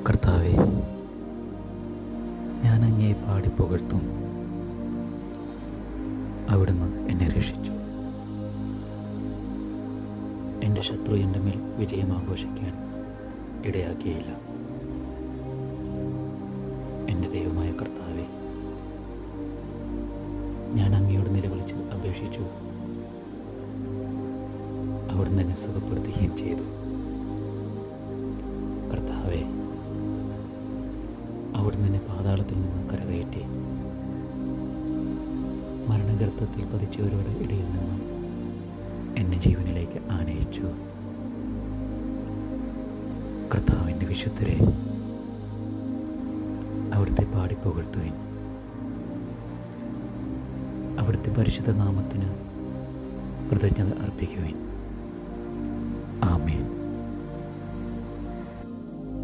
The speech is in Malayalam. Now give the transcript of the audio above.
കർത്താവേ, ഞാൻ അങ്ങയെ പാടിപ്പുകഴ്ത്തും. അവിടുന്ന് എന്നെ രക്ഷിച്ചു. എൻ്റെ ശത്രു എൻ്റെ മേൽ വിജയം ആഘോഷിക്കാൻ ഇടയാക്കിയില്ല. എൻ്റെ ദൈവമായ കർത്താവേ, ഞാൻ അങ്ങയോട് നിലവിളിച്ച് അപേക്ഷിച്ചു. അവിടുന്ന് എന്നെ സുഖപ്പെടുത്തുകയും ചെയ്തു. കർത്താവേ, അവിടുന്ന് എന്നെ പാതാളത്തിൽ നിന്ന് കരകയറ്റി മരണഗർത്തത്തിൽ പതിച്ചവരുടെ ഇടയിൽ നിന്നും എന്നെ ജീവനിലേക്ക് ആനയിച്ചു. കർത്താവിൻ്റെ വിശുദ്ധരെ, അവിടുത്തെ പാടിപ്പുകഴ്ത്തുവിൻ. അവിടുത്തെ പരിശുദ്ധ നാമത്തിന് കൃതജ്ഞത അർപ്പിക്കുവിൻ.